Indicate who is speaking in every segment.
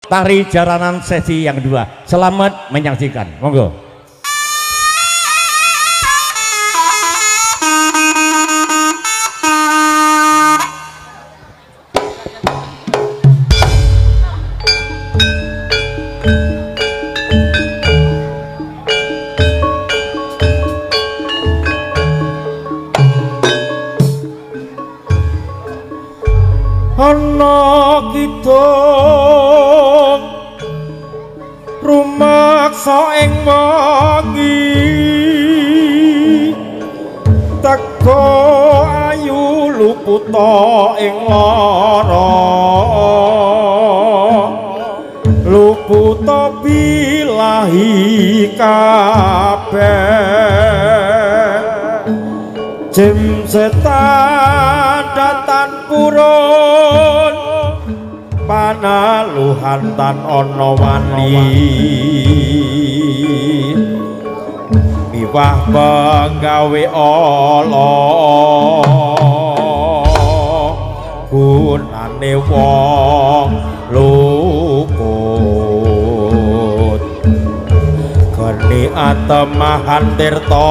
Speaker 1: Tari jaranan sesi yang kedua. Selamat menyaksikan. Monggo.
Speaker 2: Ana kita rumaksa ing wengi teka ayu luputa ing lara luputa bilahi kabeh jim setan datan purun panaluhan tan ana wani miwah penggawe ala gunane wong luput geni atemahan tirta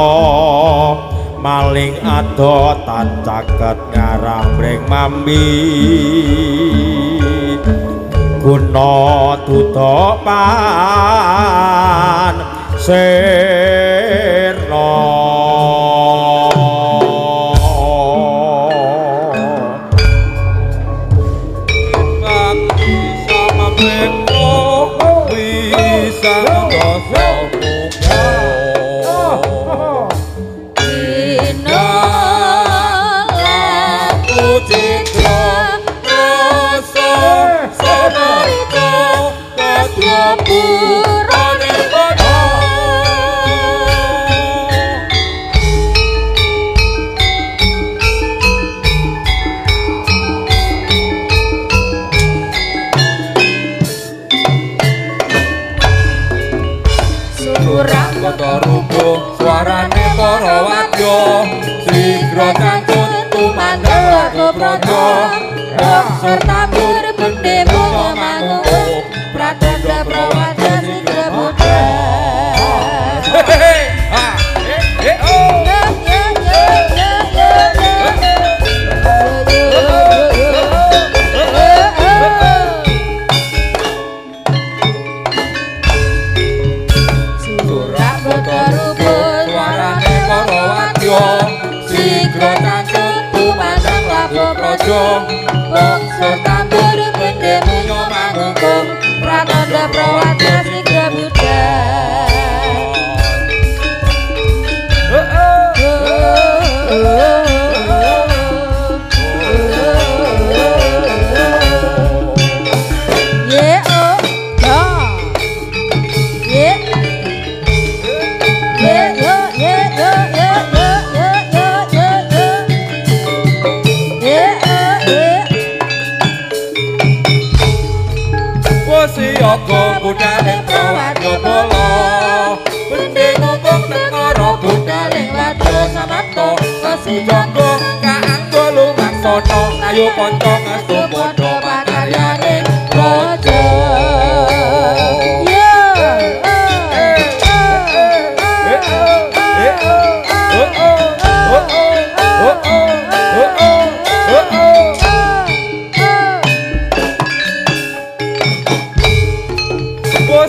Speaker 2: maling adotan caket ngarang breng mambi guna duda pan sirna sama beko bisa dosa suarane para wadya sigra cangcut tumandang lagu praja bongsor tambur bendhe moyo mangung pratandha prawaja sigra buddha bongsor tambur bendhe moyo mangung pratandha prawaja sigra buddha Siyaga budhaling prawadya bala bendhe ngumpul negara budhaling wadya samapta kasijaga kaanggo lumaksana ayo kanca ngastu padha pakaryaning raja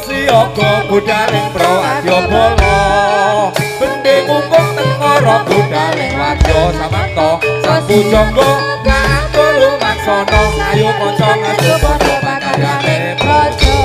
Speaker 2: siyaga budhaling prawadya bala bendhe ngumpul negara budhaling wadya samapta sambujangga kaanggo lumaksana ayo kanca ngastu padha pakaryaning raja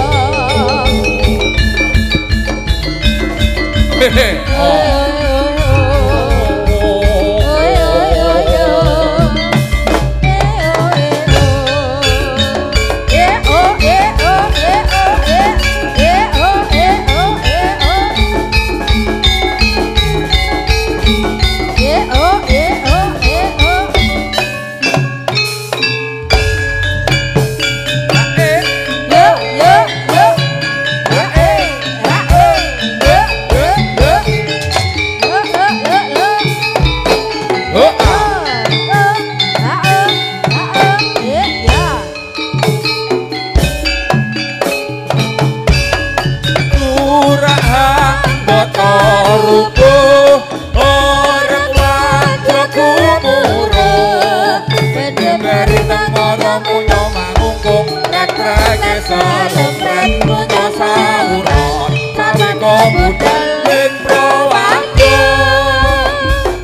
Speaker 2: kelempet punya sauron sabeko budal ing Prowajo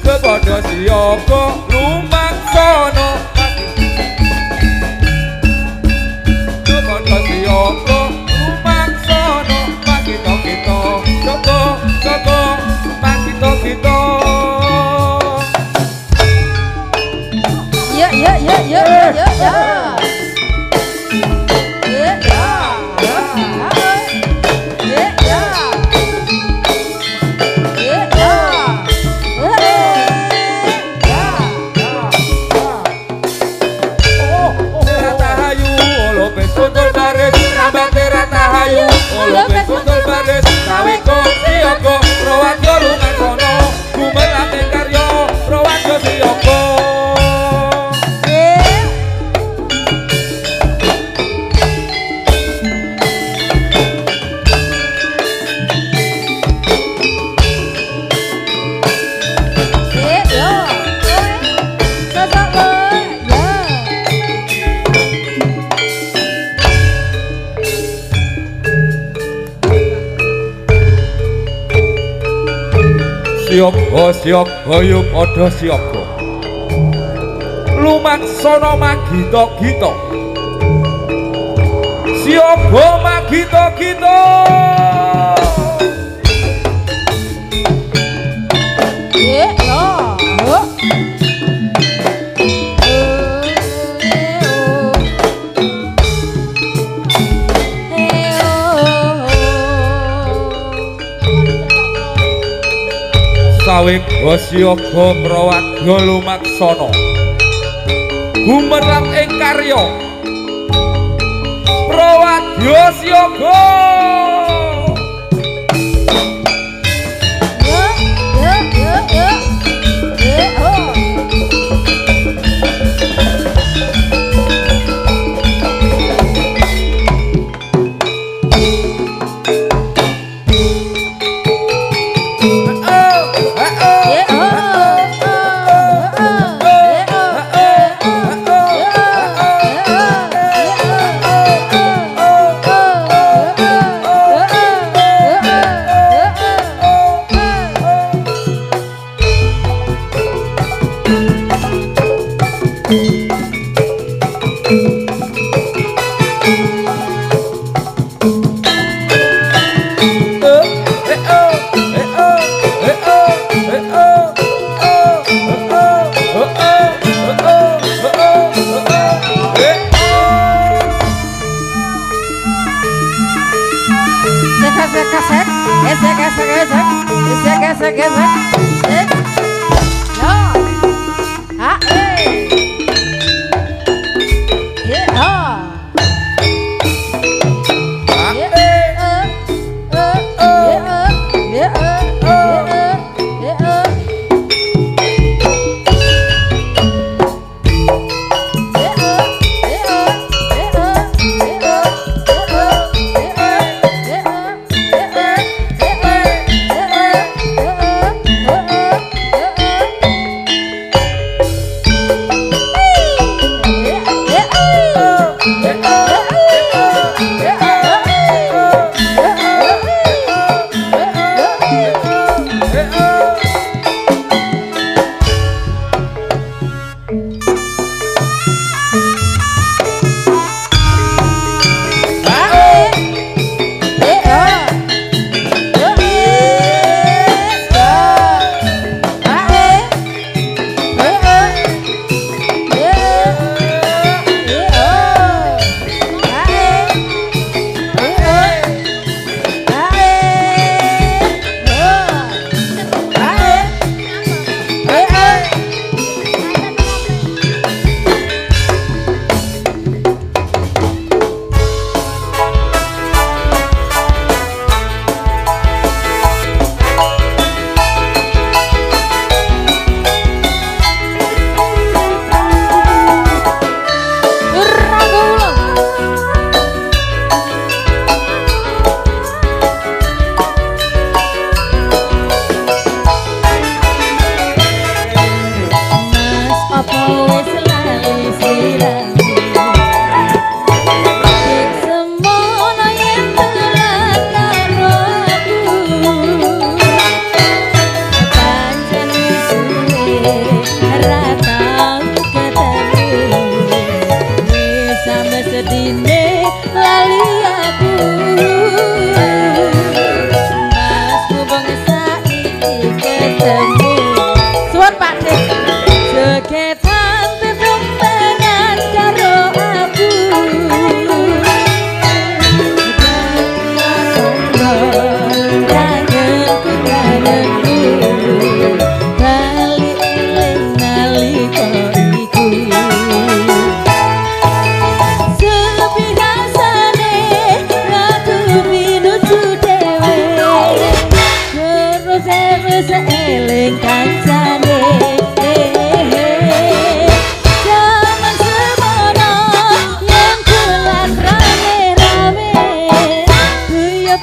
Speaker 3: sepadha siyaga lumaksana sepadha siyaga lumaksana pakita-kita jaga pakita-kita
Speaker 2: ya ya ya ya ya ya
Speaker 3: siyaga ya padha siyaga lumaksana magita-gita siyaga magita-gita sawega siyaga prawadya lumaksana gumerang ing karya prawadya siyaga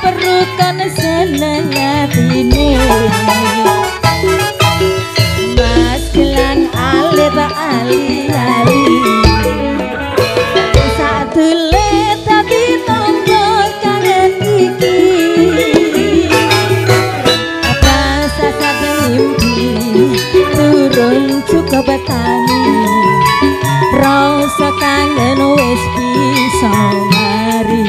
Speaker 2: perlukan seneng atine Mas gelang alit ali-ali satu let tapi tonggo kangen iki apa saat mimpi turun cukup tangi rasa kangen wis bisa mari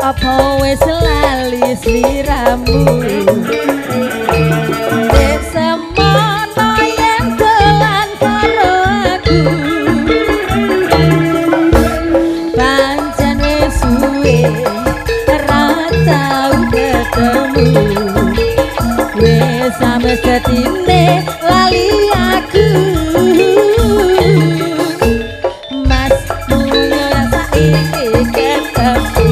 Speaker 2: apa wis lali sliramu semono yen dolan karo aku pancen wis suwe ora tau ketemu wis samestine lali aku Mas mulya saiki ketemu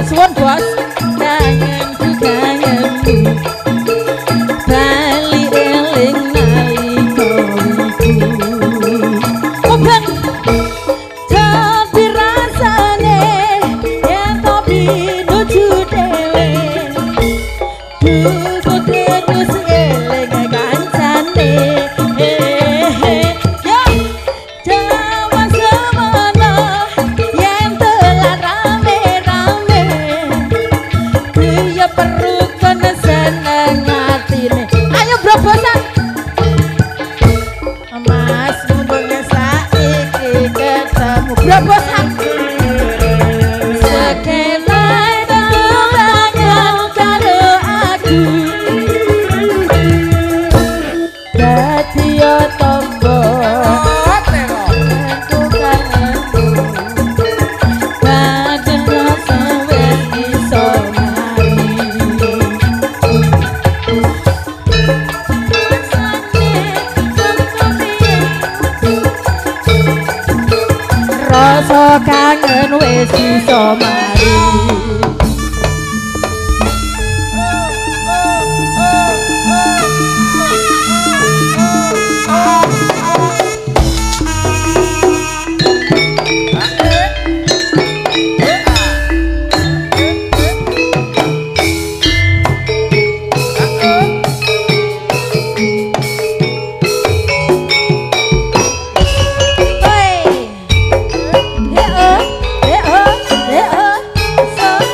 Speaker 2: Suwon bos kangenku kangenmu bali eling nalika iku ben tapi rasane yen to pinuju dhewe duku terus eling kancane Brobosan sekelai tangan karo aku dadi yo tombo aku kangenmu pancen rasa wis iso rasa kangen wis iso mari so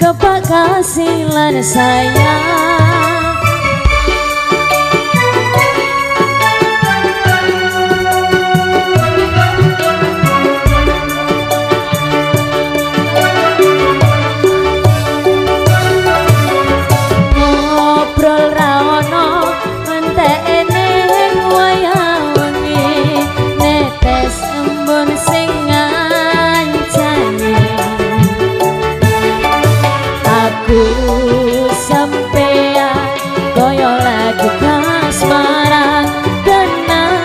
Speaker 2: coba kasih lan sayang. Ngobrol ra ono entekne wayah wengi, netes embun sing ngancani. Aku sampean koyo lagu kasmaran tenang,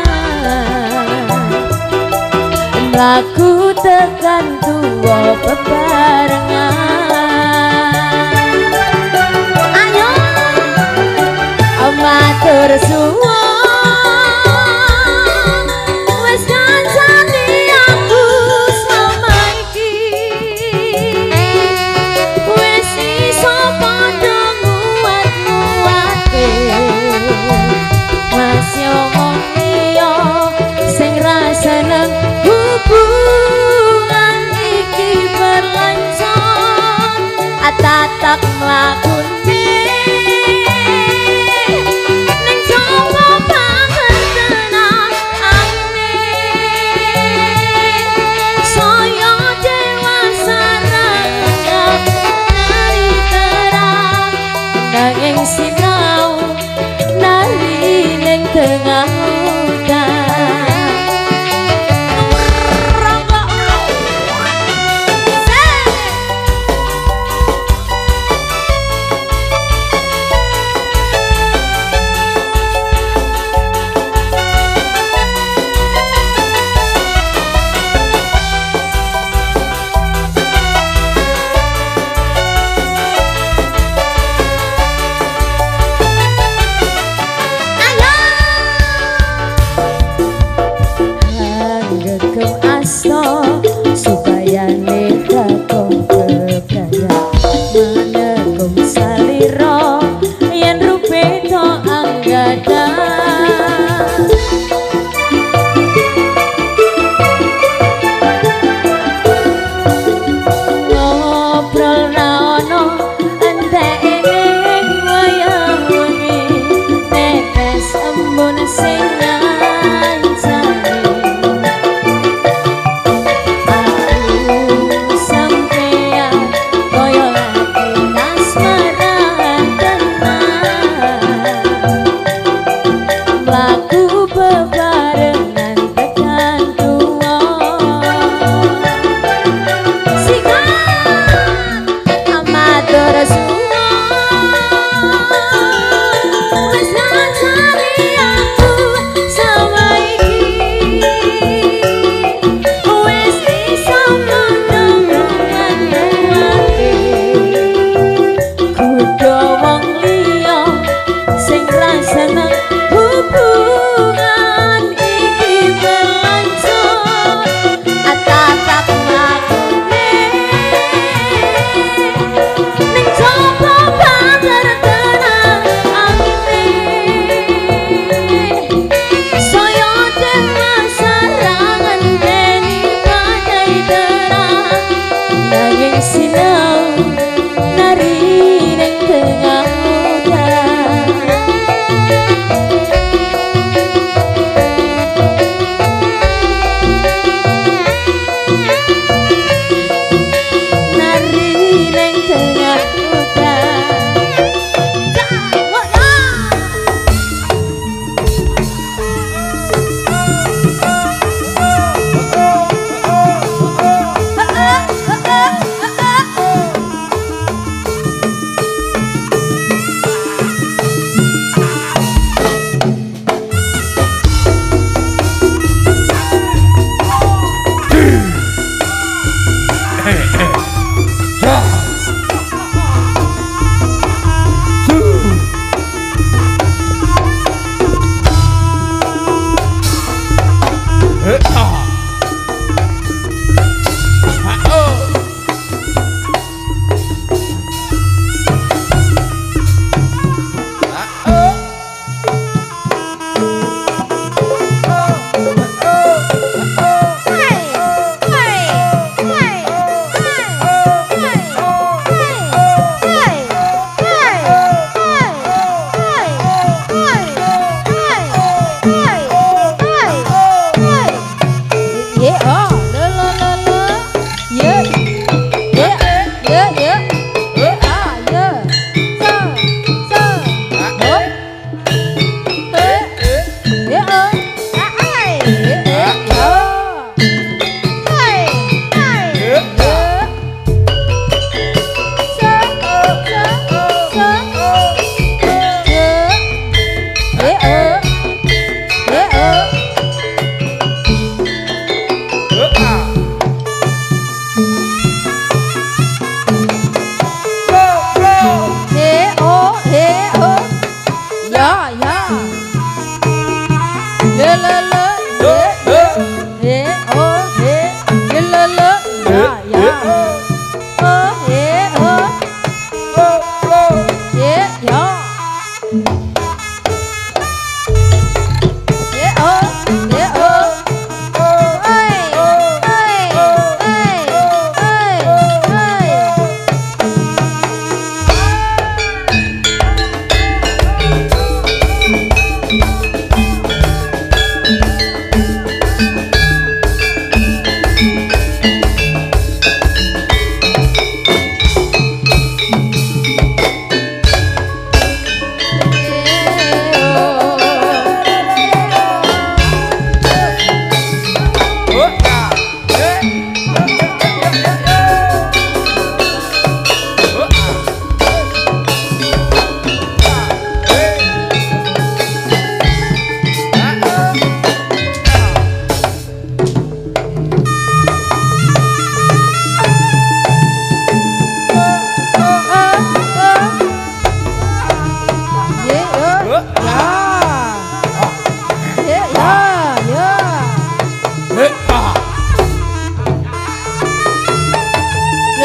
Speaker 2: lagu tekan tuwa bebarengan. Ayo matur suwun, wis ngancani aku selama iki, wis iso padha nguat-nguate. Mas yo wong liya sing ra seneng hubungan iki berlanjut, atatak nglakune ning jowo pangertenane. Saya dewasa ranggap nari terang, nanging sinau nari ning tengah udan. Gegem asto supaya neka kong kebraya, manegum saliro yen rupe to anggada. Ngobrol ra ono entekne wayah wengi, netes embun sing sinau nari ning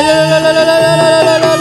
Speaker 2: la la la la la la la la la